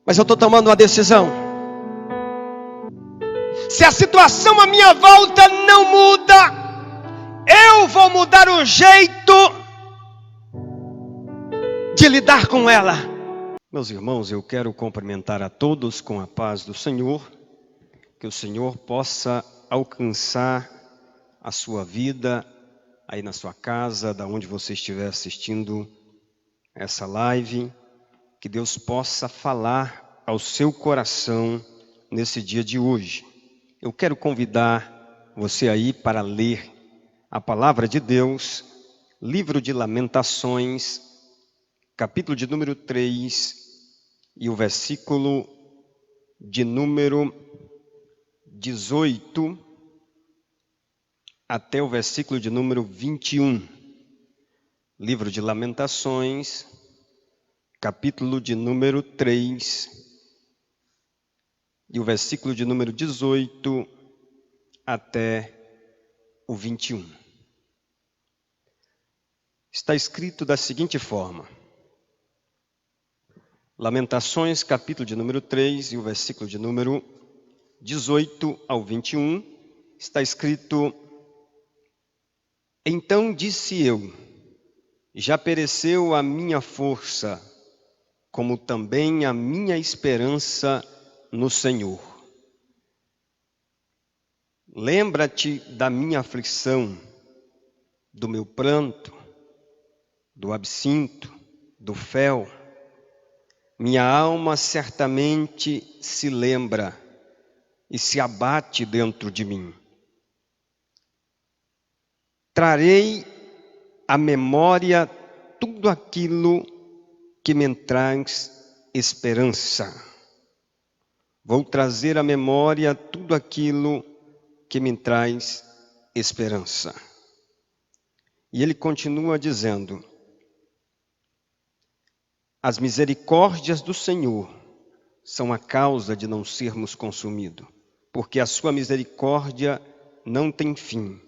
Mas eu estou tomando uma decisão. Se a situação à minha volta não muda, eu vou mudar o jeito de lidar com ela. Meus irmãos, eu quero cumprimentar a todos com a paz do Senhor. Que o Senhor possa alcançar a sua vida aí na sua casa, da onde você estiver assistindo essa live. Que Deus possa falar ao seu coração nesse dia de hoje. Eu quero convidar você aí para ler a palavra de Deus, livro de Lamentações, capítulo de número 3 e o versículo de número 18 até o versículo de número 21. Livro de Lamentações, capítulo de número 3 e o versículo de número 18 até o 21. Está escrito da seguinte forma. Lamentações, capítulo de número 3 e o versículo de número 18 ao 21, está escrito: Então disse eu, já pereceu a minha força, como também a minha esperança no Senhor. Lembra-te da minha aflição, do meu pranto, do absinto, do fel. Minha alma certamente se lembra e se abate dentro de mim. Trarei à memória tudo aquilo que me traz esperança. Vou trazer à memória tudo aquilo que me traz esperança. E ele continua dizendo: As misericórdias do Senhor são a causa de não sermos consumidos, porque a sua misericórdia não tem fim.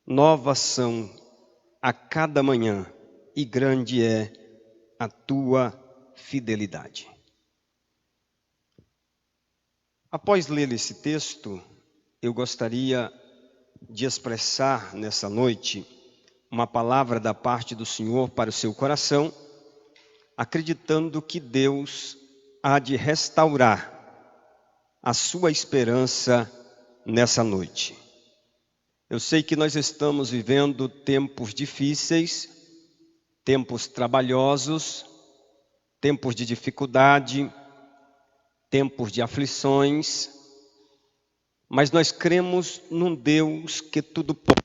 Novas são a cada manhã, e grande é a tua fidelidade. Após ler esse texto, eu gostaria de expressar nessa noite uma palavra da parte do Senhor para o seu coração, acreditando que Deus há de restaurar a sua esperança nessa noite. Eu sei que nós estamos vivendo tempos difíceis, tempos trabalhosos, tempos de dificuldade, tempos de aflições, mas nós cremos num Deus que tudo pode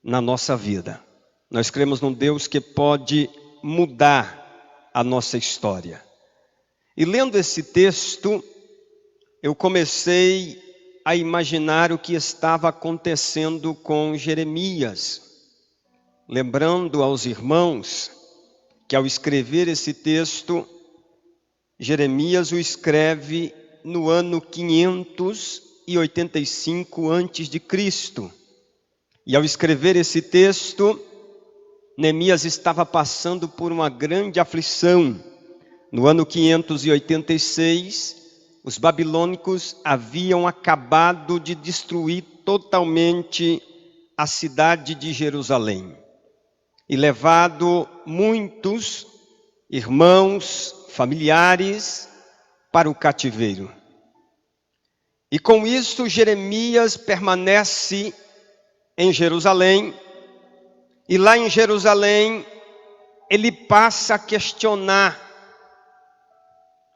na nossa vida. Nós cremos num Deus que pode mudar a nossa história. E lendo esse texto, eu comecei a imaginar o que estava acontecendo com Jeremias, lembrando aos irmãos que ao escrever esse texto, Jeremias o escreve no ano 585 a.C. E ao escrever esse texto, Neemias estava passando por uma grande aflição. No ano 586, os babilônicos haviam acabado de destruir totalmente a cidade de Jerusalém e levado muitos irmãos, familiares para o cativeiro. E com isso Jeremias permanece em Jerusalém, e lá em Jerusalém ele passa a questionar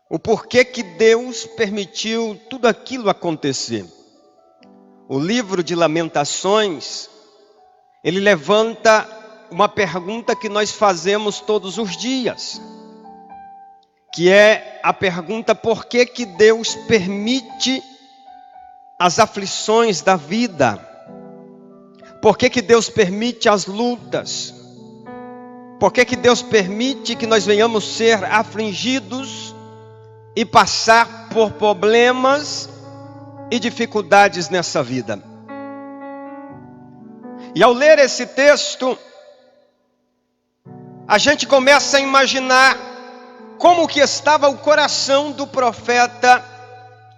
o porquê que Deus permitiu tudo aquilo acontecer. O livro de Lamentações, ele levanta uma pergunta que nós fazemos todos os dias, que é a pergunta: por que que Deus permite as aflições da vida? Por que que Deus permite as lutas? Por que que Deus permite que nós venhamos ser afligidos e passar por problemas e dificuldades nessa vida? E ao ler esse texto, a gente começa a imaginar como que estava o coração do profeta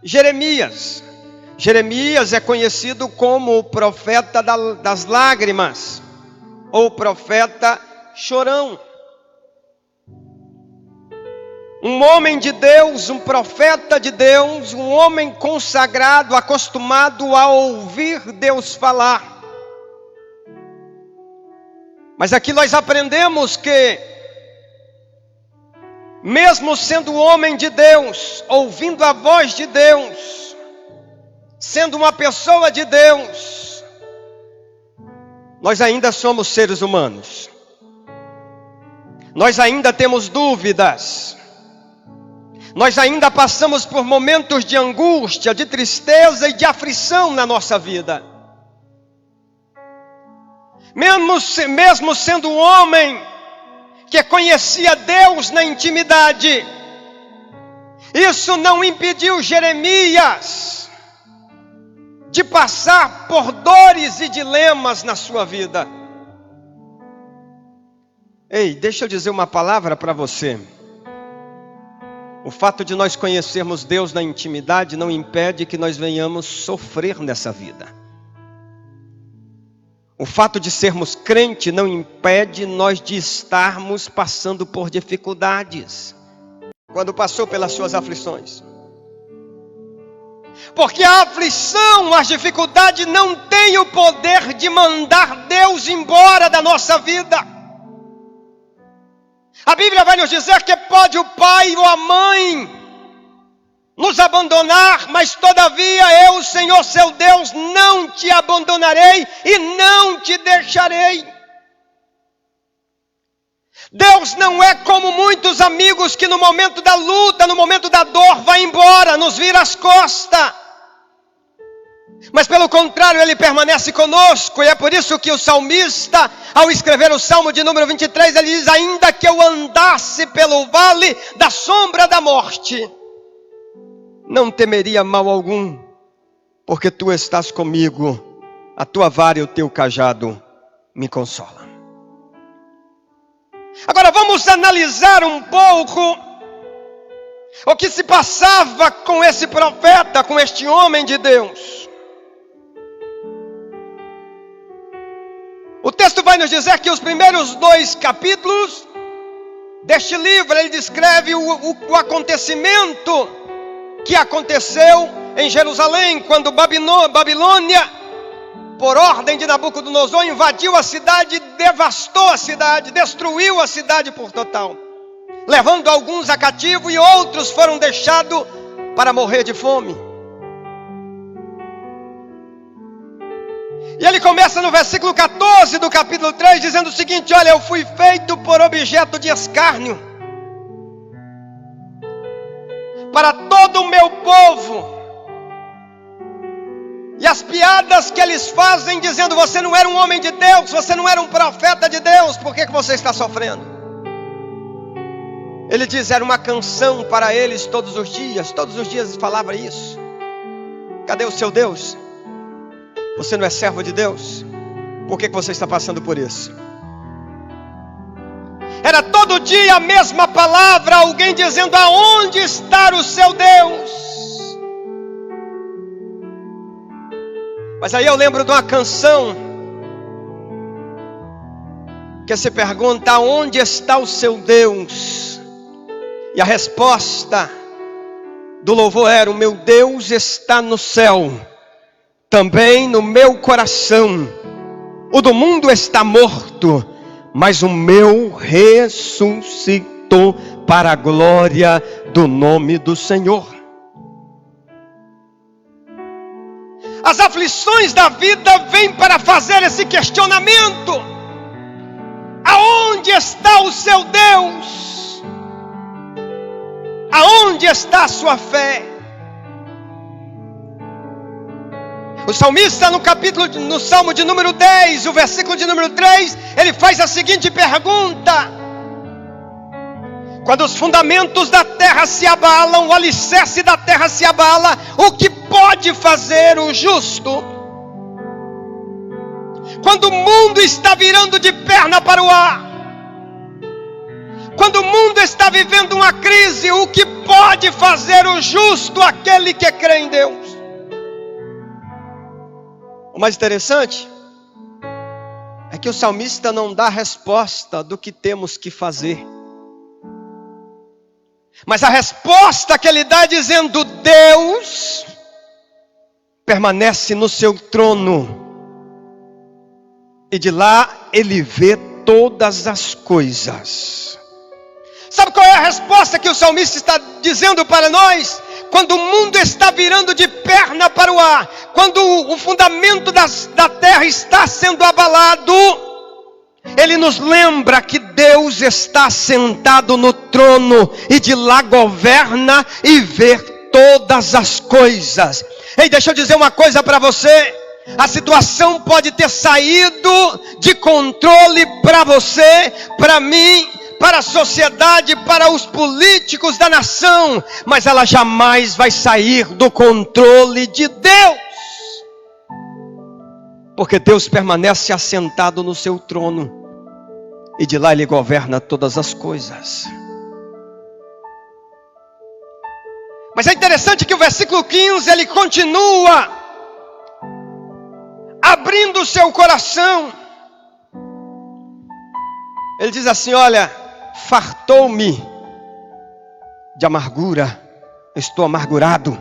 Jeremias. Jeremias é conhecido como o profeta das lágrimas, ou profeta chorão. Um homem de Deus, um profeta de Deus, um homem consagrado, acostumado a ouvir Deus falar. Mas aqui nós aprendemos que, mesmo sendo homem de Deus, ouvindo a voz de Deus, sendo uma pessoa de Deus, nós ainda somos seres humanos. Nós ainda temos dúvidas. Nós ainda passamos por momentos de angústia, de tristeza e de aflição na nossa vida. Mesmo sendo um homem que conhecia Deus na intimidade, isso não impediu Jeremias de passar por dores e dilemas na sua vida. Ei, deixa eu dizer uma palavra para você. O fato de nós conhecermos Deus na intimidade não impede que nós venhamos sofrer nessa vida. O fato de sermos crente não impede nós de estarmos passando por dificuldades, quando passou pelas suas aflições. Porque a aflição, a dificuldade não tem o poder de mandar Deus embora da nossa vida. A Bíblia vai nos dizer que pode o pai ou a mãe nos abandonar, mas todavia eu, Senhor seu Deus, não te abandonarei e não te deixarei. Deus não é como muitos amigos que no momento da luta, no momento da dor, vai embora, nos vira as costas. Mas pelo contrário, Ele permanece conosco, e é por isso que o salmista, ao escrever o Salmo de número 23, ele diz: ainda que eu andasse pelo vale da sombra da morte, não temeria mal algum, porque Tu estás comigo, a Tua vara e o Teu cajado me consolam. Agora vamos analisar um pouco o que se passava com esse profeta, com este homem de Deus. O texto vai nos dizer que os primeiros 2 capítulos deste livro, ele descreve o acontecimento que aconteceu em Jerusalém, quando Babilônia, por ordem de Nabucodonosor, invadiu a cidade, devastou a cidade, destruiu a cidade por total, levando alguns a cativo e outros foram deixados para morrer de fome. E ele começa no versículo 14 do capítulo 3, dizendo o seguinte: olha, eu fui feito por objeto de escárnio para todo o meu povo. E as piadas que eles fazem, dizendo: você não era um homem de Deus, você não era um profeta de Deus, por que você está sofrendo? Ele diz: era uma canção para eles todos os dias falava isso. Cadê o seu Deus? Você não é servo de Deus? Por que você está passando por isso? Era todo dia a mesma palavra, alguém dizendo: aonde está o seu Deus? Mas aí eu lembro de uma canção que se pergunta: onde está o seu Deus? E a resposta do louvor era: o meu Deus está no céu, também no meu coração. O do mundo está morto, mas o meu ressuscitou para a glória do nome do Senhor. As aflições da vida vêm para fazer esse questionamento: aonde está o seu Deus? Aonde está a sua fé? O salmista no Salmo de número 10, o versículo de número 3, ele faz a seguinte pergunta: quando os fundamentos da terra se abalam, o alicerce da terra se abala, o que pode fazer o justo? Quando o mundo está virando de perna para o ar, Quando o mundo está vivendo uma crise, o que pode fazer o justo, aquele que crê em Deus? O mais interessante é que o salmista não dá a resposta do que temos que fazer. Mas a resposta que ele dá é dizendo: Deus permanece no seu trono. E de lá ele vê todas as coisas. Sabe qual é a resposta que o salmista está dizendo para nós? Quando o mundo está virando de perna para o ar, quando o fundamento da terra está sendo abalado, ele nos lembra que Deus está sentado no trono e de lá governa e vê todas as coisas. Ei, deixa eu dizer uma coisa para você. A situação pode ter saído de controle para você, para mim, para a sociedade, para os políticos da nação, mas ela jamais vai sair do controle de Deus, porque Deus permanece assentado no seu trono e de lá ele governa todas as coisas. Mas é interessante que o versículo 15 ele continua abrindo o seu coração. Ele diz assim: olha, fartou-me de amargura, estou amargurado.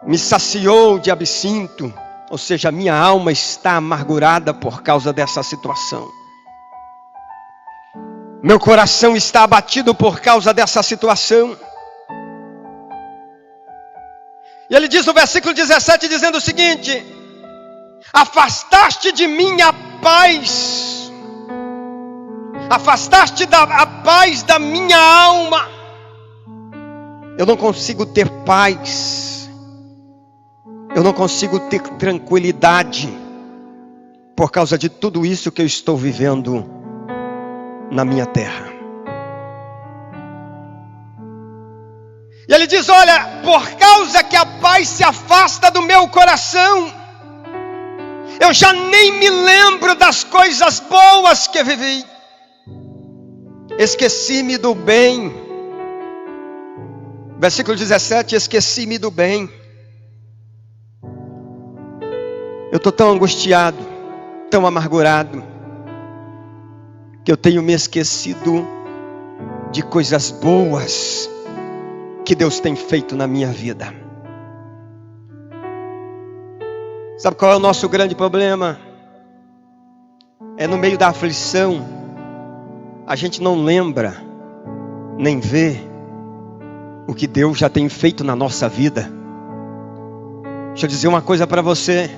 Me saciou de absinto, ou seja, minha alma está amargurada por causa dessa situação. Meu coração está abatido por causa dessa situação. E ele diz no versículo 17, dizendo o seguinte: afastaste de mim a paz, afastaste a paz da minha alma. Eu não consigo ter paz, eu não consigo ter tranquilidade, por causa de tudo isso que eu estou vivendo na minha terra. E ele diz: olha, por causa que a paz se afasta do meu coração, eu já nem me lembro das coisas boas que vivi. Esqueci-me do bem. Versículo 17, esqueci-me do bem. Eu estou tão angustiado, tão amargurado, que eu tenho me esquecido de coisas boas que Deus tem feito na minha vida. Sabe qual é o nosso grande problema? É no meio da aflição, a gente não lembra, nem vê o que Deus já tem feito na nossa vida. Deixa eu dizer uma coisa para você.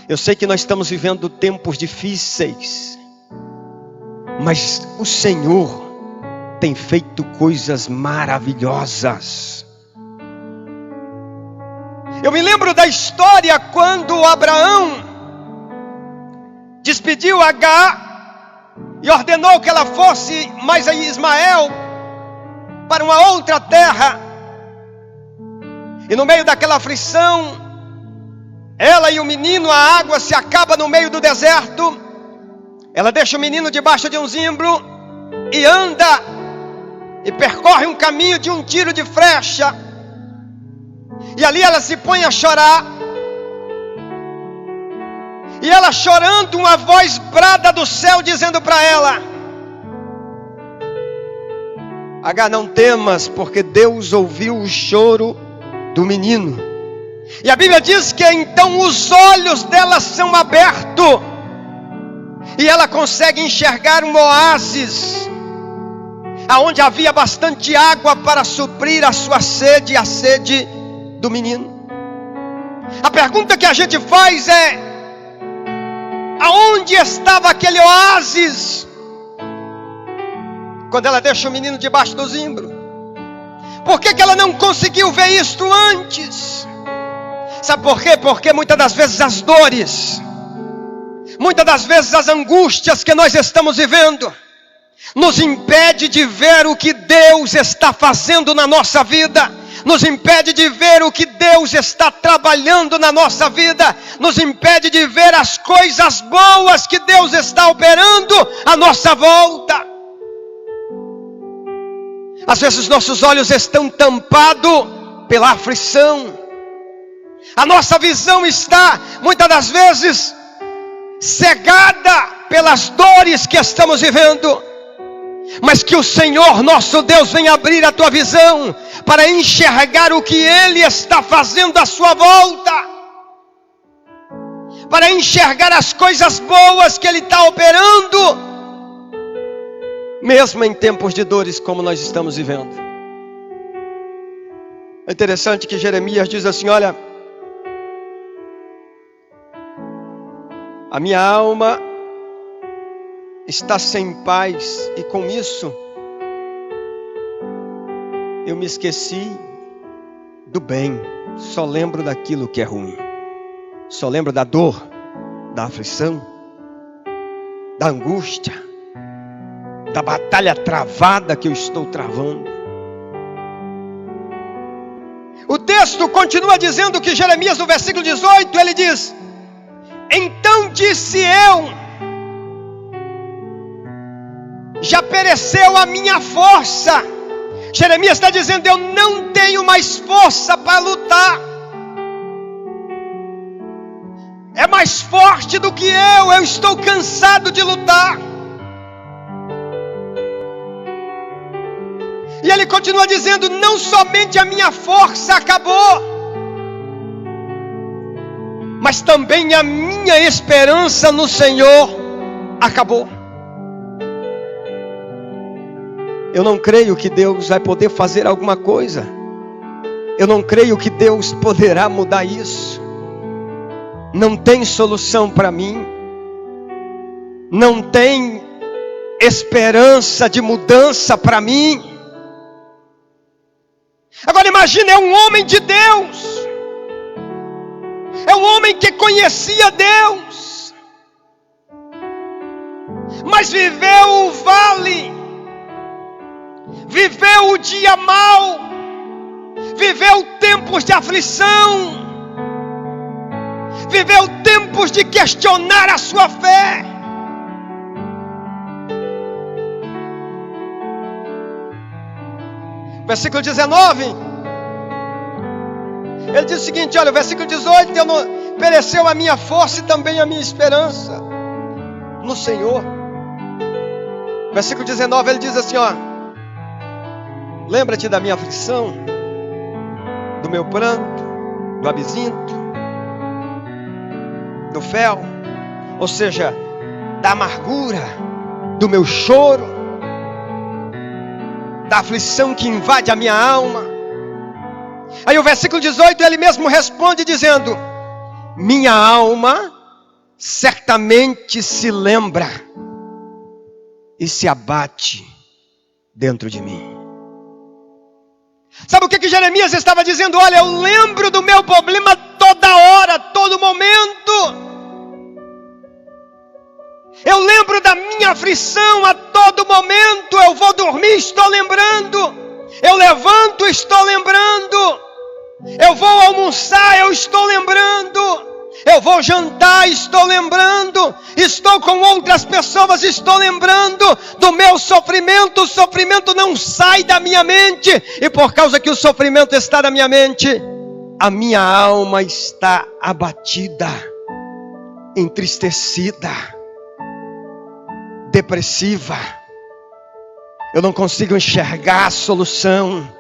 Eu sei que nós estamos vivendo tempos difíceis, mas o Senhor tem feito coisas maravilhosas. Eu me lembro da história quando Abraão despediu Agar e ordenou que ela fosse mais a Ismael para uma outra terra. E no meio daquela aflição, ela e o menino, a água se acaba no meio do deserto. Ela deixa o menino debaixo de um zimbro e anda e percorre um caminho de um tiro de flecha. E ali ela se põe a chorar. E ela chorando, uma voz brada do céu dizendo para ela: Agar, não temas, porque Deus ouviu o choro do menino. E a Bíblia diz que então os olhos dela são abertos e ela consegue enxergar um oásis, aonde havia bastante água para suprir a sua sede e a sede do menino. A pergunta que a gente faz é: aonde estava aquele oásis quando ela deixa o menino debaixo do zimbro? Por que ela não conseguiu ver isto antes? Sabe por quê? Porque muitas das vezes as dores, muitas das vezes as angústias que nós estamos vivendo, nos impede de ver o que Deus está fazendo na nossa vida. nos impede de ver o que Deus está trabalhando na nossa vida, nos impede de ver as coisas boas que Deus está operando à nossa volta. Às vezes nossos olhos estão tampados pela aflição, a nossa visão está, muitas das vezes, cegada pelas dores que estamos vivendo. Mas que o Senhor nosso Deus venha abrir a tua visão, para enxergar o que Ele está fazendo à sua volta, para enxergar as coisas boas que Ele está operando, mesmo em tempos de dores como nós estamos vivendo. É interessante que Jeremias diz assim: olha, a minha alma está sem paz, e com isso eu me esqueci do bem, só lembro daquilo que é ruim, só lembro da dor, da aflição, da angústia, da batalha travada que eu estou travando. O texto continua dizendo que Jeremias, no versículo 18, ele diz: então disse eu, já pereceu a minha força. Jeremias está dizendo: eu não tenho mais força para lutar, é mais forte do que eu estou cansado de lutar. E ele continua dizendo: não somente a minha força acabou, mas também a minha esperança no Senhor acabou. Eu não creio que Deus vai poder fazer alguma coisa. Eu não creio que Deus poderá mudar isso. Não tem solução para mim. Não tem esperança de mudança para mim. Agora imagine, é um homem de Deus. É um homem que conhecia Deus, mas viveu o vale, viveu o dia mau, viveu tempos de aflição, viveu tempos de questionar a sua fé. Versículo 19, ele diz o seguinte, olha, o versículo 18, pereceu a minha força e também a minha esperança no Senhor. Versículo 19, ele diz assim, ó: lembra-te da minha aflição, do meu pranto, do abisinto, do fel, ou seja, da amargura, do meu choro, da aflição que invade a minha alma. Aí o versículo 18, ele mesmo responde dizendo: minha alma certamente se lembra e se abate dentro de mim. Sabe o que Jeremias estava dizendo? Olha, eu lembro do meu problema toda hora, todo momento. Eu lembro da minha aflição a todo momento. Eu vou dormir, estou lembrando. Eu levanto, estou lembrando. Eu vou almoçar, eu estou lembrando. Eu vou jantar, estou lembrando. Estou com outras pessoas, estou lembrando do meu sofrimento. O sofrimento não sai da minha mente. E por causa que o sofrimento está na minha mente, a minha alma está abatida, entristecida, depressiva. Eu não consigo enxergar a solução.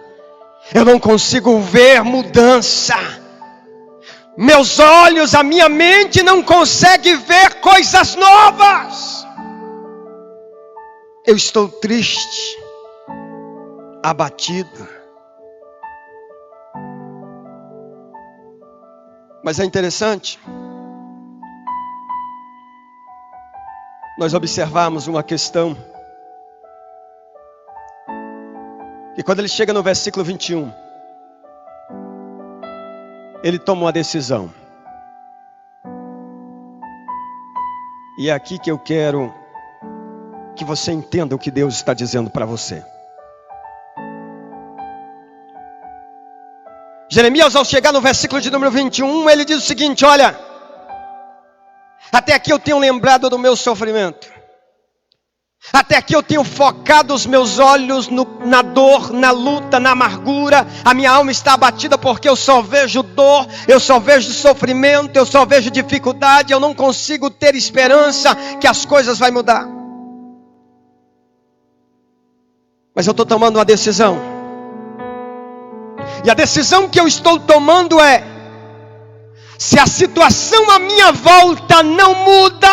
Eu não consigo ver mudança. Meus olhos, a minha mente não consegue ver coisas novas. Eu estou triste, abatido. Mas é interessante nós observarmos uma questão, que quando ele chega no versículo 21, ele toma uma decisão. E é aqui que eu quero que você entenda o que Deus está dizendo para você. Jeremias, ao chegar no versículo de número 21, ele diz o seguinte: olha, até aqui eu tenho lembrado do meu sofrimento. Até aqui eu tenho focado os meus olhos na dor, na luta, na amargura. A minha alma está abatida porque eu só vejo dor, eu só vejo sofrimento, eu só vejo dificuldade. Eu não consigo ter esperança que as coisas vão mudar. Mas eu estou tomando uma decisão. E a decisão que eu estou tomando é: se a situação à minha volta não muda,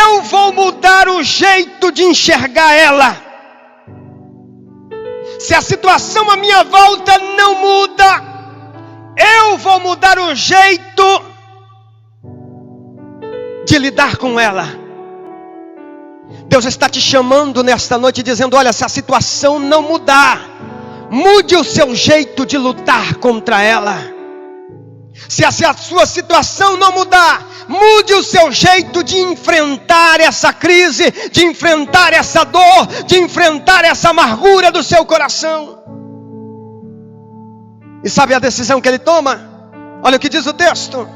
eu vou mudar o jeito de enxergar ela. Se a situação à minha volta não muda, eu vou mudar o jeito de lidar com ela. Deus está te chamando nesta noite dizendo: olha, se a situação não mudar, mude o seu jeito de lutar contra ela. Se a sua situação não mudar, mude o seu jeito de enfrentar essa crise, de enfrentar essa dor, de enfrentar essa amargura do seu coração. E sabe a decisão que ele toma? Olha o que diz o texto: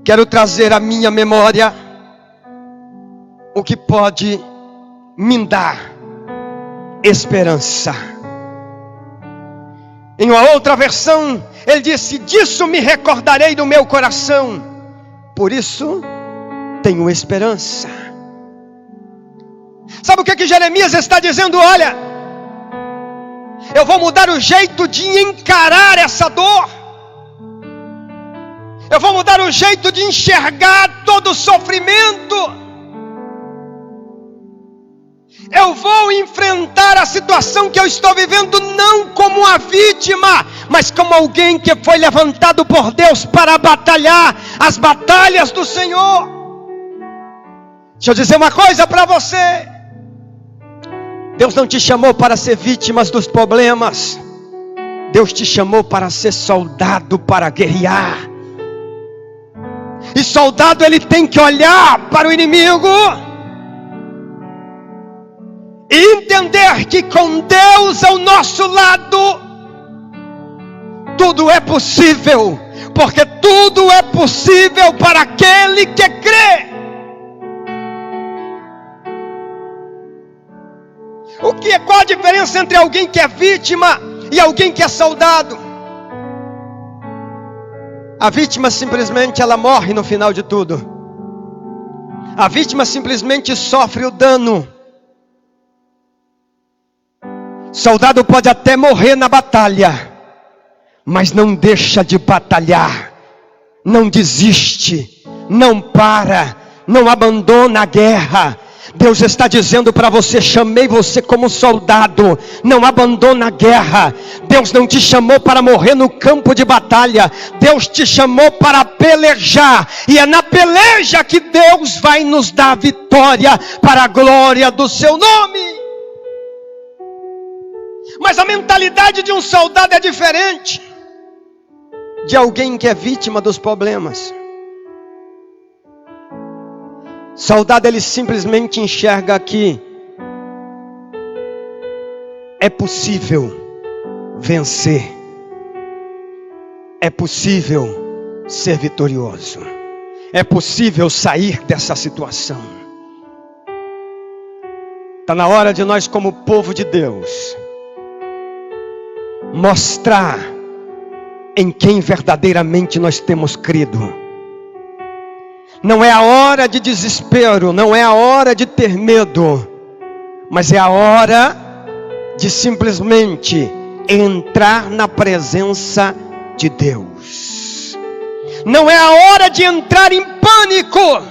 quero trazer à minha memória o que pode me dar esperança. Em uma outra versão, ele disse: disso me recordarei do meu coração, por isso tenho esperança. Sabe o que Jeremias está dizendo? Olha, eu vou mudar o jeito de encarar essa dor. Eu vou mudar o jeito de enxergar todo o sofrimento. Eu vou enfrentar a situação que eu estou vivendo não como uma vítima, mas como alguém que foi levantado por Deus para batalhar as batalhas do Senhor. Deixa eu dizer uma coisa para você: Deus não te chamou para ser vítima dos problemas. Deus te chamou para ser soldado, para guerrear. E soldado, ele tem que olhar para o inimigo e entender que com Deus ao nosso lado, tudo é possível, porque tudo é possível para aquele que crê. Qual a diferença entre alguém que é vítima e alguém que é soldado? A vítima simplesmente ela morre no final de tudo. A vítima simplesmente sofre o dano. Soldado pode até morrer na batalha, mas não deixa de batalhar, não desiste, não para, não abandona a guerra. Deus está dizendo para você: chamei você como soldado, não abandona a guerra. Deus não te chamou para morrer no campo de batalha, Deus te chamou para pelejar, e é na peleja que Deus vai nos dar vitória para a glória do seu nome. Mas a mentalidade de um soldado é diferente de alguém que é vítima dos problemas. Soldado, ele simplesmente enxerga que é possível vencer, é possível ser vitorioso, é possível sair dessa situação. Está na hora de nós, como povo de Deus, mostrar em quem verdadeiramente nós temos crido. Não é a hora de desespero, não é a hora de ter medo, mas é a hora de simplesmente entrar na presença de Deus. Não é a hora de entrar em pânico,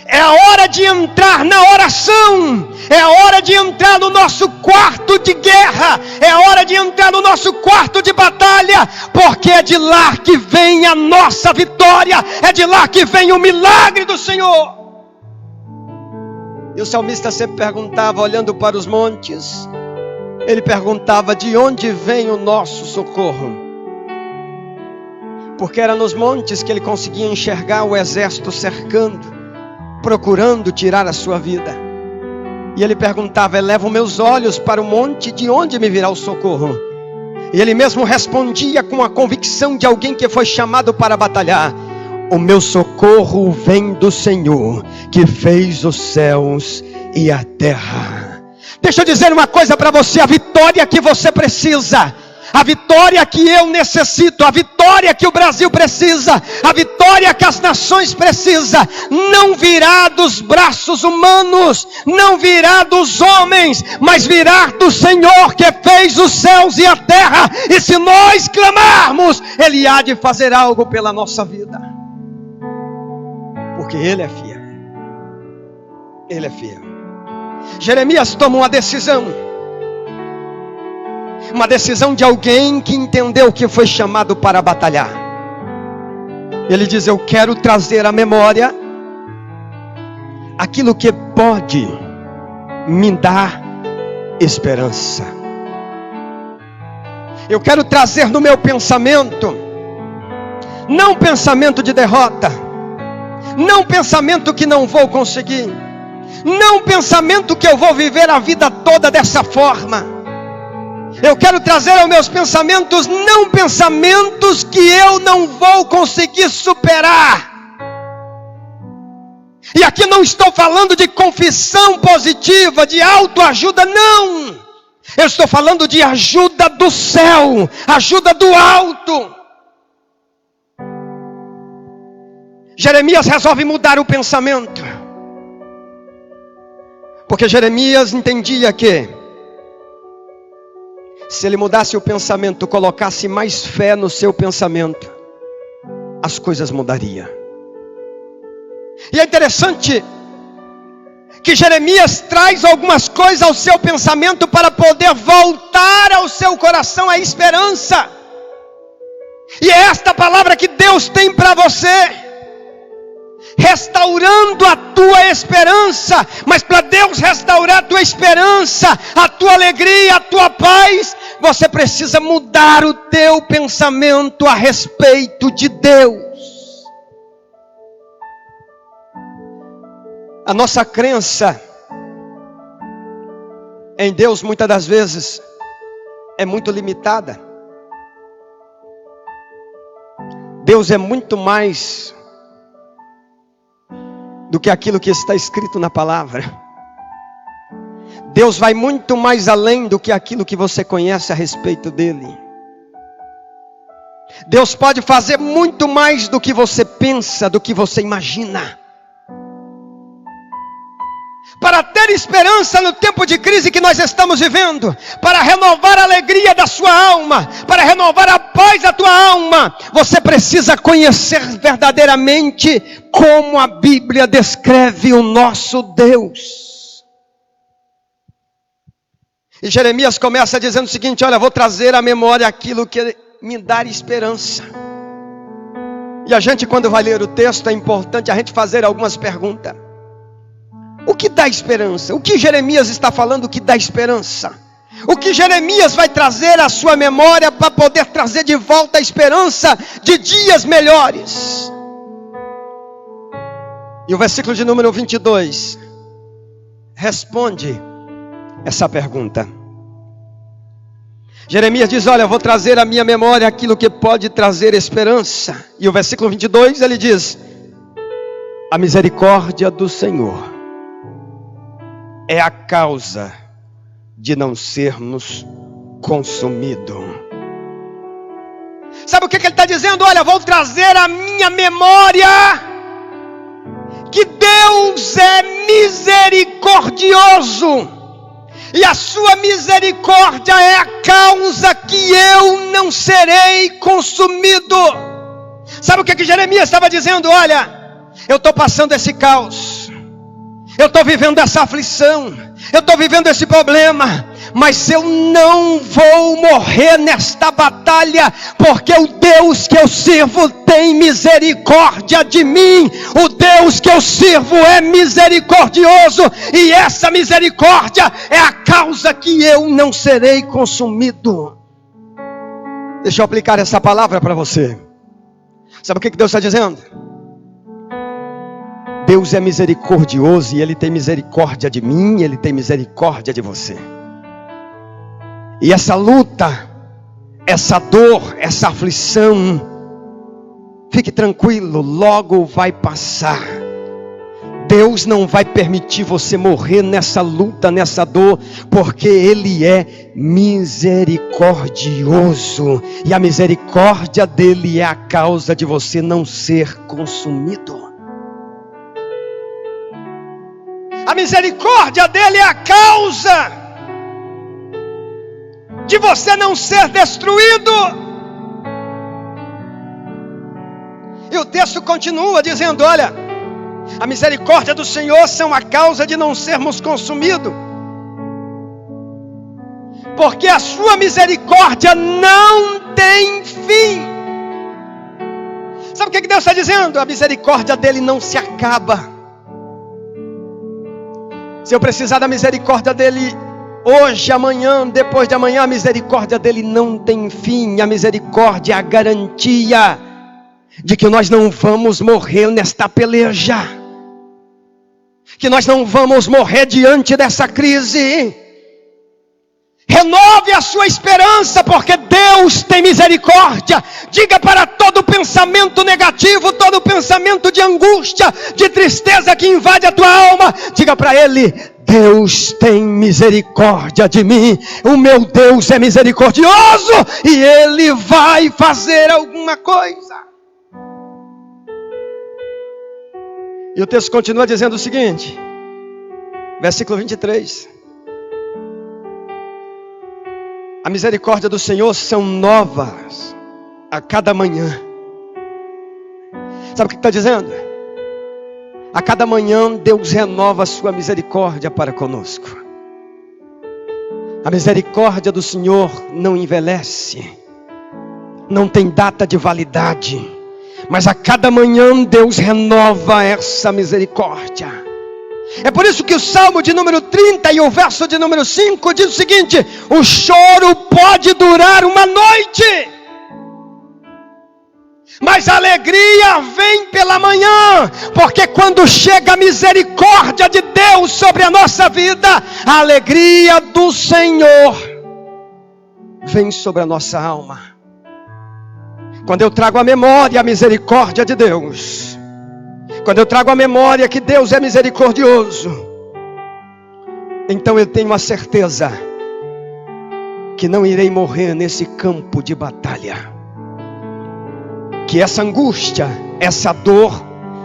é a hora de entrar na oração, é a hora de entrar no nosso quarto de guerra, é a hora de entrar no nosso quarto de batalha, porque é de lá que vem a nossa vitória, é de lá que vem o milagre do Senhor. E o salmista sempre perguntava, olhando para os montes, ele perguntava: de onde vem o nosso socorro? Porque era nos montes que ele conseguia enxergar o exército cercando, procurando tirar a sua vida. E ele perguntava: elevo meus olhos para o monte, de onde me virá o socorro? E ele mesmo respondia com a convicção de alguém que foi chamado para batalhar: o meu socorro vem do Senhor, que fez os céus e a terra. Deixa eu dizer uma coisa para você: a vitória que você precisa, a vitória que eu necessito, a vitória que o Brasil precisa, a vitória que as nações precisam, não virá dos braços humanos, não virá dos homens, mas virá do Senhor que fez os céus e a terra. E se nós clamarmos, Ele há de fazer algo pela nossa vida, porque Ele é fiel. Ele é fiel. Jeremias toma uma decisão de alguém que entendeu que foi chamado para batalhar. Ele diz: eu quero trazer à memória aquilo que pode me dar esperança. Eu quero trazer no meu pensamento, não pensamento de derrota, não pensamento que não vou conseguir, não pensamento que eu vou viver a vida toda dessa forma. Eu quero trazer aos meus pensamentos, não pensamentos que eu não vou conseguir superar. E aqui não estou falando de confissão positiva, de autoajuda, não. Eu estou falando de ajuda do céu, ajuda do alto. Jeremias resolve mudar o pensamento, porque Jeremias entendia que se ele mudasse o pensamento, colocasse mais fé no seu pensamento, as coisas mudariam. E é interessante que Jeremias traz algumas coisas ao seu pensamento para poder voltar ao seu coração a esperança. E é esta palavra que Deus tem para você, restaurando a tua esperança. Mas para Deus restaurar a tua esperança, a tua alegria, a tua paz, você precisa mudar o teu pensamento a respeito de Deus. A nossa crença em Deus muitas das vezes é muito limitada. Deus é muito mais do que aquilo que está escrito na palavra. Deus vai muito mais além do que aquilo que você conhece a respeito dele. Deus pode fazer muito mais do que você pensa, do que você imagina. Para ter esperança no tempo de crise que nós estamos vivendo, para renovar a alegria da sua alma, para renovar a paz da tua alma, você precisa conhecer verdadeiramente como a Bíblia descreve o nosso Deus. E Jeremias começa dizendo o seguinte: olha, vou trazer à memória aquilo que me dá esperança. E a gente, quando vai ler o texto, é importante a gente fazer algumas perguntas. O que dá esperança? O que Jeremias está falando que dá esperança? O que Jeremias vai trazer à sua memória para poder trazer de volta a esperança de dias melhores? E o versículo de número 22 responde essa pergunta. Jeremias diz: olha, eu vou trazer à minha memória aquilo que pode trazer esperança. E o versículo 22 ele diz: a misericórdia do Senhor é a causa de não sermos consumidos. Sabe o que ele está dizendo? Olha, vou trazer à minha memória que Deus é misericordioso, e a sua misericórdia é a causa que eu não serei consumido. Sabe o que Jeremias estava dizendo? Olha, eu estou passando esse caos, eu estou vivendo essa aflição, eu estou vivendo esse problema, mas eu não vou morrer nesta batalha, porque o Deus que eu sirvo tem misericórdia de mim. O Deus que eu sirvo é misericordioso, e essa misericórdia é a causa que eu não serei consumido. Deixa eu aplicar essa palavra para você. Sabe o que Deus está dizendo? Deus é misericordioso e Ele tem misericórdia de mim, Ele tem misericórdia de você. E essa luta, essa dor, essa aflição, fique tranquilo, logo vai passar. Deus não vai permitir você morrer nessa luta, nessa dor, porque Ele é misericordioso. E a misericórdia dEle é a causa de você não ser consumido. A misericórdia dEle é a causa de você não ser destruído. E o texto continua dizendo, olha, a misericórdia do Senhor são a causa de não sermos consumidos, porque a sua misericórdia não tem fim. Sabe o que Deus está dizendo? A misericórdia dele não se acaba. Se eu precisar da misericórdia dele hoje, amanhã, depois de amanhã, a misericórdia dele não tem fim. A misericórdia é a garantia de que nós não vamos morrer nesta peleja, que nós não vamos morrer diante dessa crise. Renove a sua esperança, porque Deus tem misericórdia. Diga para todo pensamento negativo, todo pensamento de angústia, de tristeza que invade a tua alma, diga para Ele: Deus tem misericórdia de mim. O meu Deus é misericordioso e Ele vai fazer alguma coisa. E o texto continua dizendo o seguinte, versículo 23. A misericórdia do Senhor são novas a cada manhã. Sabe o que está dizendo? A cada manhã Deus renova a sua misericórdia para conosco. A misericórdia do Senhor não envelhece, não tem data de validade, mas a cada manhã Deus renova essa misericórdia. É por isso que o Salmo de número 30 e o verso de número 5 diz o seguinte: o choro pode durar uma noite, mas a alegria vem pela manhã. Porque quando chega a misericórdia de Deus sobre a nossa vida, a alegria do Senhor vem sobre a nossa alma. Quando eu trago à memória a misericórdia de Deus, quando eu trago à memória que Deus é misericordioso, então eu tenho a certeza que não irei morrer nesse campo de batalha, que essa angústia, essa dor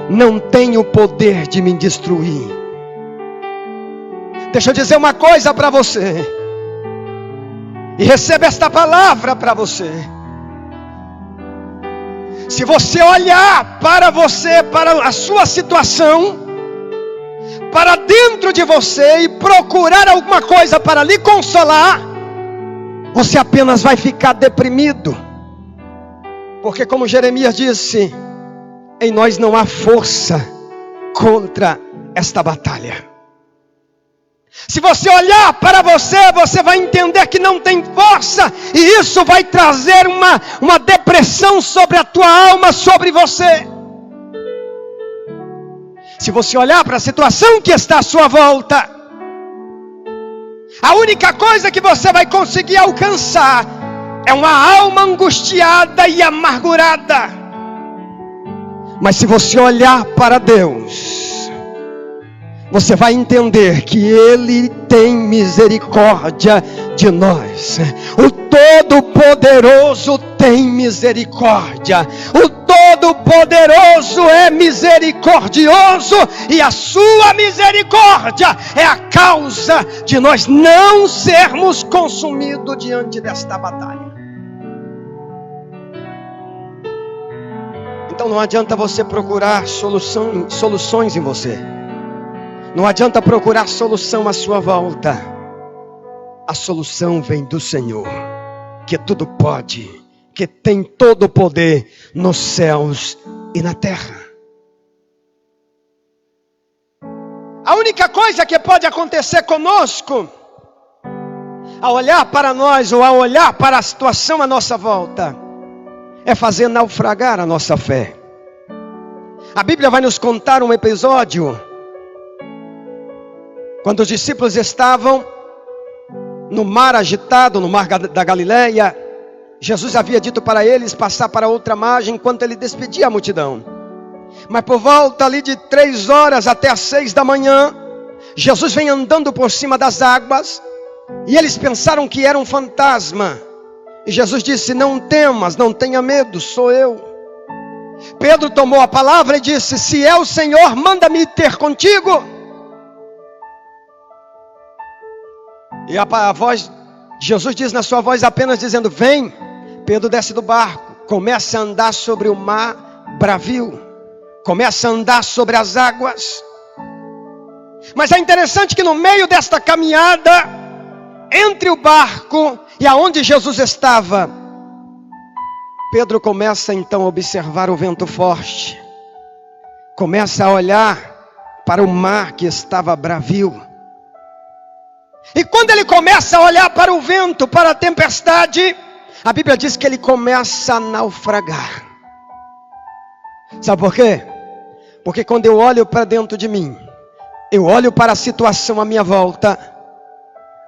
não tem o poder de me destruir. Deixa eu dizer uma coisa para você, e receba esta palavra para você. Se você olhar para você, para a sua situação, para dentro de você e procurar alguma coisa para lhe consolar, você apenas vai ficar deprimido. Porque como Jeremias disse, em nós não há força contra esta batalha. Se você olhar para você, você vai entender que não tem força, e isso vai trazer uma depressão sobre a tua alma, sobre você. Se você olhar para a situação que está à sua volta, a única coisa que você vai conseguir alcançar é uma alma angustiada e amargurada. Mas se você olhar para Deus, você vai entender que Ele tem misericórdia de nós. O Todo-Poderoso tem misericórdia. O Todo-Poderoso é misericordioso, e a sua misericórdia é a causa de nós não sermos consumidos diante desta batalha. Então não adianta você procurar soluções em você. Não adianta procurar solução à sua volta. A solução vem do Senhor, que tudo pode, que tem todo o poder nos céus e na terra. A única coisa que pode acontecer conosco, ao olhar para nós ou ao olhar para a situação à nossa volta, é fazer naufragar a nossa fé. A Bíblia vai nos contar um episódio quando os discípulos estavam no mar agitado, no mar da Galileia. Jesus havia dito para eles passar para outra margem enquanto ele despedia a multidão. Mas por volta ali de 3 horas até as 6 da manhã, Jesus vem andando por cima das águas, e eles pensaram que era um fantasma. E Jesus disse: não temas, não tenha medo, sou eu. Pedro tomou a palavra e disse: se é o Senhor, manda-me ter contigo. E a voz de Jesus diz na sua voz apenas dizendo: vem. Pedro desce do barco, começa a andar sobre o mar bravio, começa a andar sobre as águas. Mas é interessante que no meio desta caminhada, entre o barco e aonde Jesus estava, Pedro começa então a observar o vento forte, começa a olhar para o mar que estava bravio. E quando ele começa a olhar para o vento, para a tempestade, a Bíblia diz que ele começa a naufragar. Sabe por quê? Porque quando eu olho para dentro de mim, eu olho para a situação à minha volta,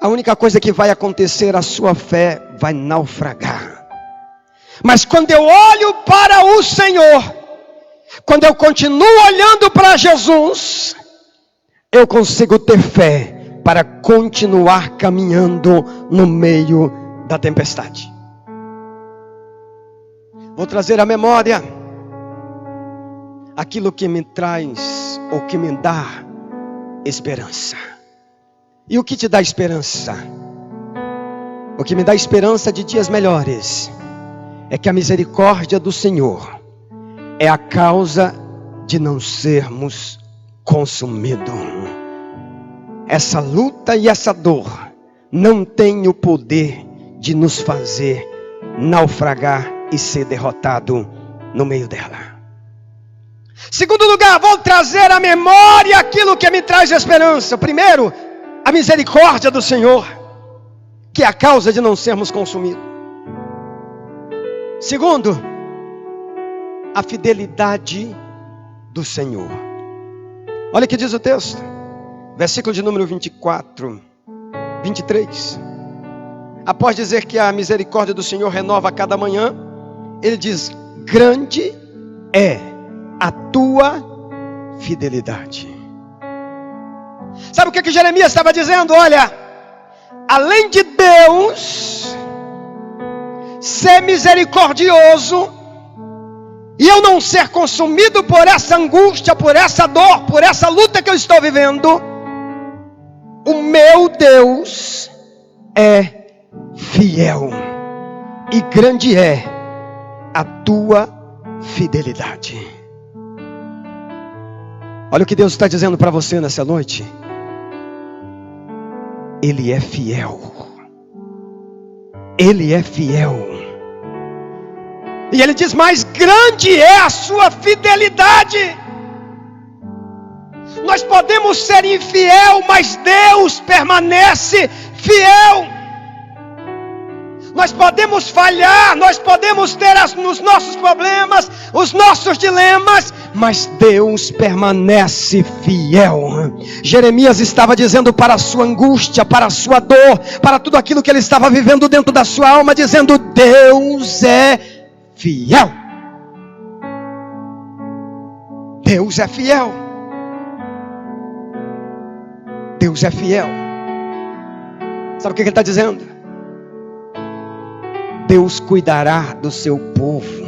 a única coisa que vai acontecer, a sua fé vai naufragar. Mas quando eu olho para o Senhor, quando eu continuo olhando para Jesus, eu consigo ter fé para continuar caminhando no meio da tempestade. Vou trazer à memória aquilo que me traz, ou que me dá esperança. E o que te dá esperança? O que me dá esperança de dias melhores é que a misericórdia do Senhor é a causa de não sermos consumidos. Essa luta e essa dor não tem o poder de nos fazer naufragar e ser derrotado no meio dela. Segundo lugar, vou trazer à memória aquilo que me traz esperança. Primeiro, a misericórdia do Senhor, que é a causa de não sermos consumidos. Segundo, a fidelidade do Senhor. Olha o que diz o texto, versículo de número 23. Após dizer que a misericórdia do Senhor renova a cada manhã, ele diz: grande é a tua fidelidade. Sabe o que Jeremias estava dizendo? Olha, além de Deus ser misericordioso, e eu não ser consumido por essa angústia, por essa dor, por essa luta que eu estou vivendo, o meu Deus é fiel, e grande é a tua fidelidade. Olha o que Deus está dizendo para você nessa noite. Ele é fiel. Ele é fiel. E ele diz: mais grande é a sua fidelidade. Nós podemos ser infiel, mas Deus permanece fiel. Nós podemos falhar, nós podemos ter os nossos problemas, os nossos dilemas, mas Deus permanece fiel. Jeremias estava dizendo para a sua angústia, para a sua dor, para tudo aquilo que ele estava vivendo dentro da sua alma, dizendo: Deus é fiel. Deus é fiel. Deus é fiel. Sabe o que ele está dizendo? Deus cuidará do seu povo.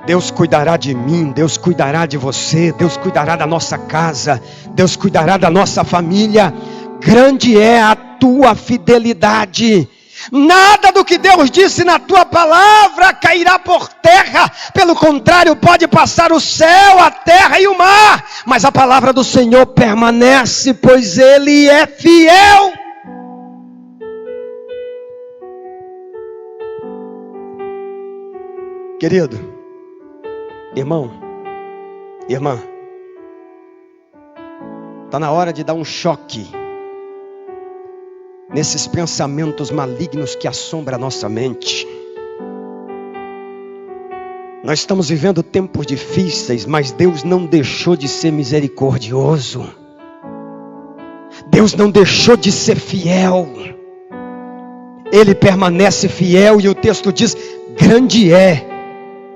Deus cuidará de mim, Deus cuidará de você, Deus cuidará da nossa casa, Deus cuidará da nossa família. Grande é a tua fidelidade. Nada do que Deus disse na tua palavra cairá por terra. Pelo contrário, pode passar o céu, a terra e o mar, mas a palavra do Senhor permanece, pois Ele é fiel. Querido, irmão, irmã, está na hora de dar um choque nesses pensamentos malignos que assombram a nossa mente. Nós estamos vivendo tempos difíceis, mas Deus não deixou de ser misericordioso. Deus não deixou de ser fiel. Ele permanece fiel e o texto diz: grande é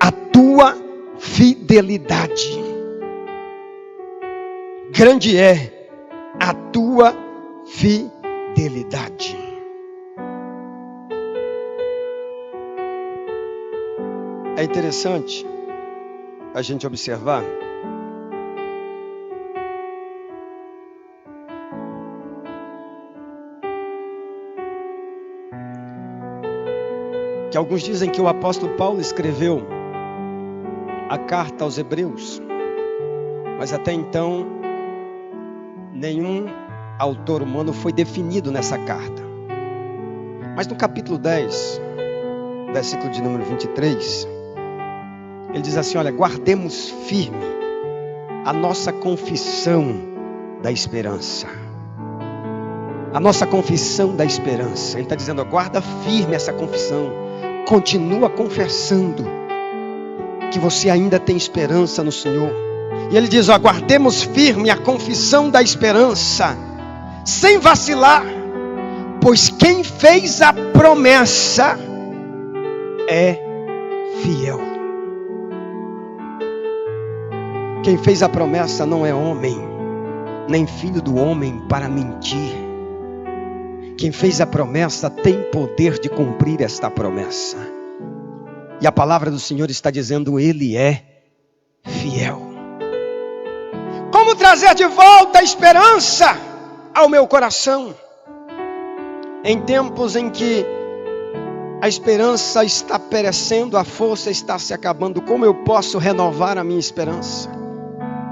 a tua fidelidade. Grande é a tua fidelidade. É interessante a gente observar que alguns dizem que o apóstolo Paulo escreveu a carta aos Hebreus, mas até então nenhum autor humano foi definido nessa carta. Mas no capítulo 10, versículo de número 23, ele diz assim: olha, guardemos firme a nossa confissão da esperança. A nossa confissão da esperança. Ele está dizendo: guarda firme essa confissão. Continua confessando que você ainda tem esperança no Senhor. E ele diz: guardemos firme a confissão da esperança, sem vacilar, pois quem fez a promessa é fiel. Quem fez a promessa não é homem, nem filho do homem para mentir. Quem fez a promessa tem poder de cumprir esta promessa. E a palavra do Senhor está dizendo: Ele é fiel. Como trazer de volta a esperança ao meu coração? Em tempos em que a esperança está perecendo, a força está se acabando, como eu posso renovar a minha esperança?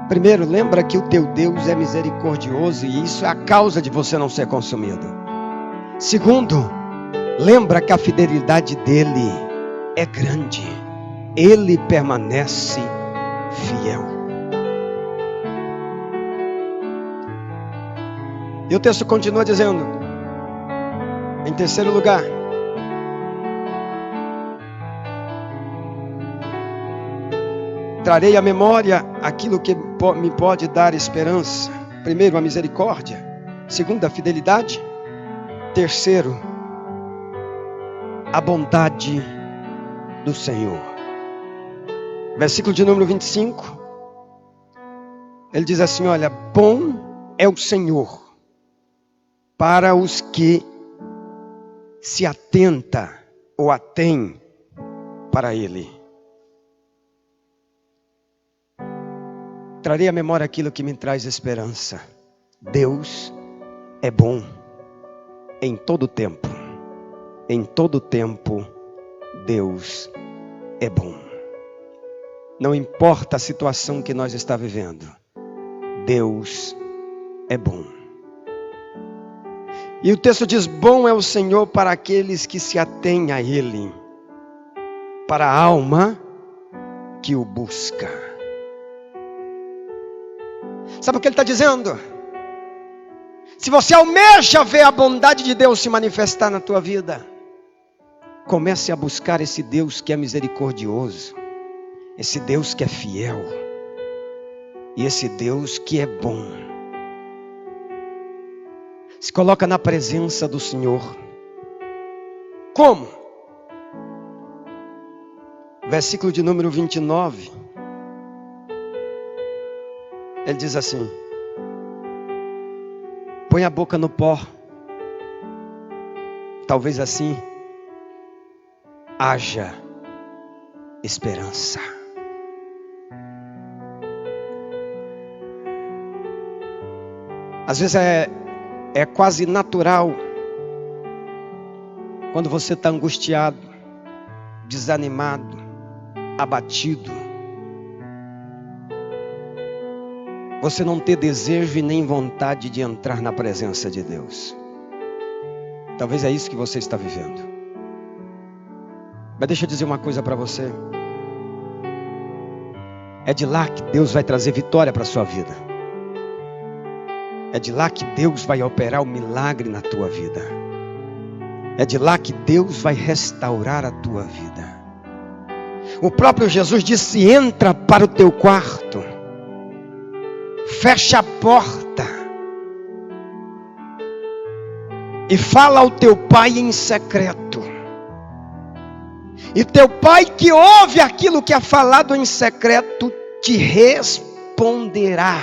Primeiro, lembra que o teu Deus é misericordioso e isso é a causa de você não ser consumido. Segundo, lembra que a fidelidade dele é grande. Ele permanece fiel. E o texto continua dizendo, em terceiro lugar, trarei à memória aquilo que me pode dar esperança. Primeiro, a misericórdia. Segundo, a fidelidade. Terceiro, a bondade do Senhor. Versículo de número 25. Ele diz assim: olha, bom é o Senhor para os que se atenta ou atém para Ele. Trarei à memória aquilo que me traz esperança. Deus é bom em todo tempo. Em todo tempo, Deus é bom. Não importa a situação que nós estamos vivendo, Deus é bom. E o texto diz: bom é o Senhor para aqueles que se atêm a Ele, para a alma que o busca. Sabe o que ele está dizendo? Se você almeja ver a bondade de Deus se manifestar na tua vida, comece a buscar esse Deus que é misericordioso, esse Deus que é fiel, e esse Deus que é bom. Se coloca na presença do Senhor. Como? Versículo de número 29. Ele diz assim: põe a boca no pó, talvez assim haja esperança. Às vezes é quase natural, quando você está angustiado, desanimado, abatido, você não ter desejo e nem vontade de entrar na presença de Deus. Talvez é isso que você está vivendo. Mas deixa eu dizer uma coisa para você. É de lá que Deus vai trazer vitória para a sua vida. É de lá que Deus vai operar o milagre na tua vida. É de lá que Deus vai restaurar a tua vida. O próprio Jesus disse: entra para o teu quarto, fecha a porta e fala ao teu pai em secreto. E teu pai que ouve aquilo que é falado em secreto te responderá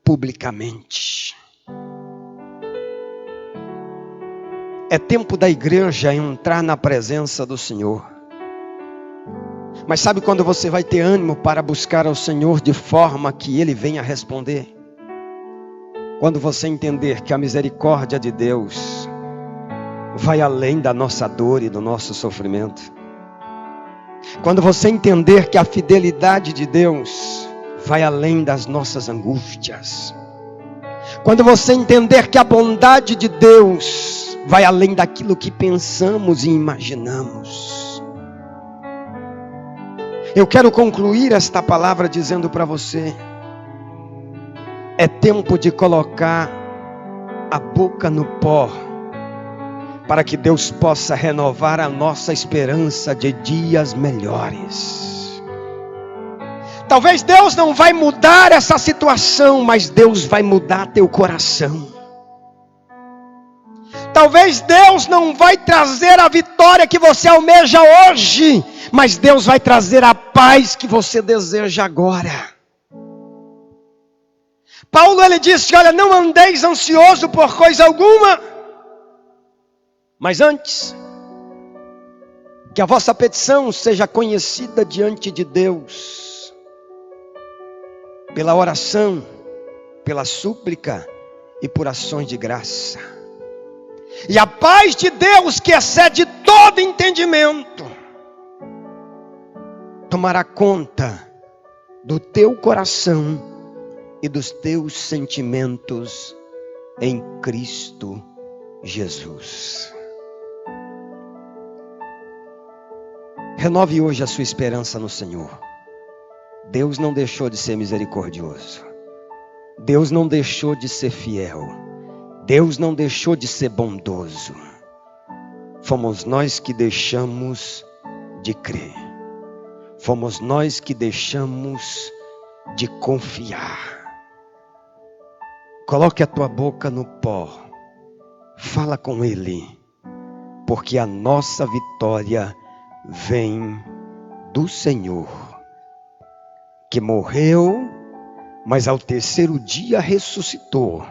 publicamente. É tempo da igreja entrar na presença do Senhor. Mas sabe quando você vai ter ânimo para buscar ao Senhor de forma que Ele venha responder? Quando você entender que a misericórdia de Deus vai além da nossa dor e do nosso sofrimento. Quando você entender que a fidelidade de Deus vai além das nossas angústias. Quando você entender que a bondade de Deus vai além daquilo que pensamos e imaginamos. Eu quero concluir esta palavra dizendo para você: é tempo de colocar a boca no pó, para que Deus possa renovar a nossa esperança de dias melhores. Talvez Deus não vai mudar essa situação, mas Deus vai mudar teu coração. Talvez Deus não vai trazer a vitória que você almeja hoje, mas Deus vai trazer a paz que você deseja agora. Paulo ele disse: olha, não andeis ansioso por coisa alguma, mas antes, que a vossa petição seja conhecida diante de Deus, pela oração, pela súplica e por ações de graça. E a paz de Deus, que excede todo entendimento, tomará conta do teu coração e dos teus sentimentos em Cristo Jesus. Renove hoje a sua esperança no Senhor. Deus não deixou de ser misericordioso. Deus não deixou de ser fiel. Deus não deixou de ser bondoso. Fomos nós que deixamos de crer. Fomos nós que deixamos de confiar. Coloque a tua boca no pó. Fala com Ele. Porque a nossa vitória vem do Senhor, que morreu, mas ao terceiro dia ressuscitou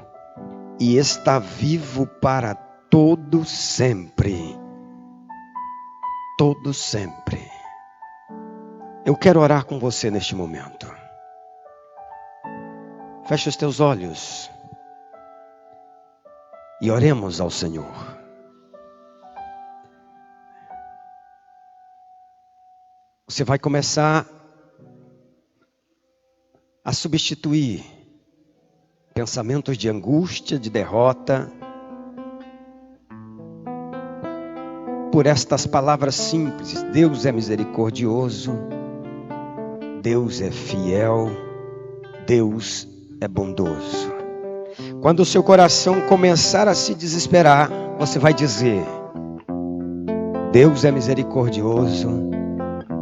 e está vivo para todo sempre. Todo sempre. Eu quero orar com você neste momento. Feche os teus olhos e oremos ao Senhor. Você vai começar a substituir pensamentos de angústia, de derrota, por estas palavras simples: Deus é misericordioso, Deus é fiel, Deus é bondoso. Quando o seu coração começar a se desesperar, você vai dizer: Deus é misericordioso,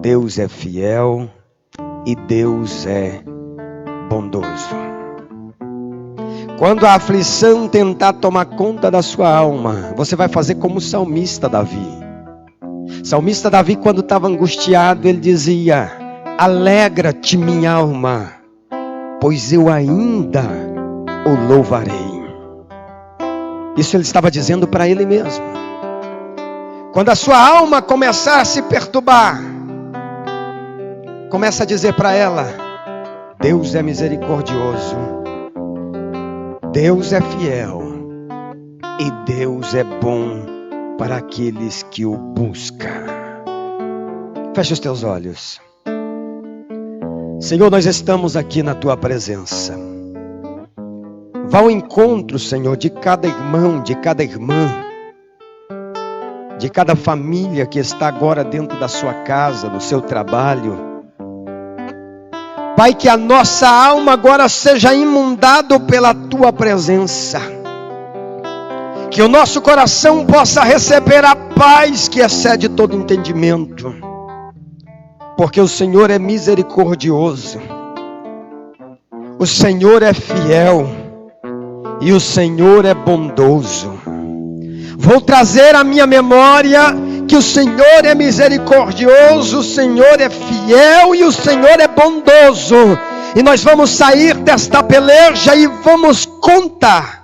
Deus é fiel e Deus é bondoso. Quando a aflição tentar tomar conta da sua alma, você vai fazer como o salmista Davi. Salmista Davi, quando estava angustiado, ele dizia: alegra-te, minha alma, pois eu ainda o louvarei. Isso ele estava dizendo para ele mesmo. Quando a sua alma começar a se perturbar, começa a dizer para ela: Deus é misericordioso, Deus é fiel e Deus é bom para aqueles que o buscam. Feche os teus olhos. Senhor, nós estamos aqui na tua presença. Vá ao encontro, Senhor, de cada irmão, de cada irmã, de cada família que está agora dentro da sua casa, no seu trabalho. Pai, que a nossa alma agora seja inundada pela tua presença. Que o nosso coração possa receber a paz que excede todo entendimento. Porque o Senhor é misericordioso. O Senhor é fiel. E o Senhor é bondoso. Vou trazer à minha memória que o Senhor é misericordioso, o Senhor é fiel e o Senhor é bondoso. E nós vamos sair desta peleja e vamos contar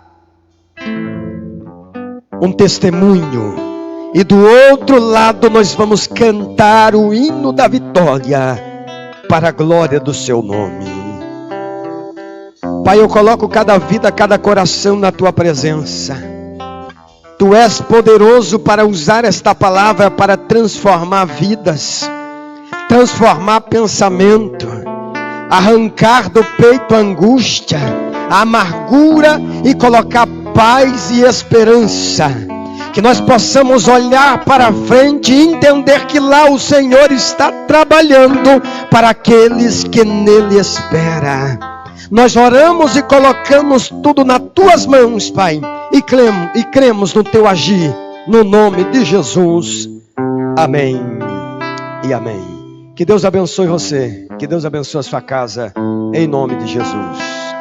um testemunho. E do outro lado nós vamos cantar o hino da vitória para a glória do seu nome. Pai, eu coloco cada vida, cada coração na tua presença. Tu és poderoso para usar esta palavra para transformar vidas, transformar pensamento, arrancar do peito a angústia, a amargura e colocar paz e esperança. Que nós possamos olhar para frente e entender que lá o Senhor está trabalhando para aqueles que nele esperam. Nós oramos e colocamos tudo nas tuas mãos, Pai, e cremos no teu agir, no nome de Jesus. Amém e amém. Que Deus abençoe você, que Deus abençoe a sua casa, em nome de Jesus.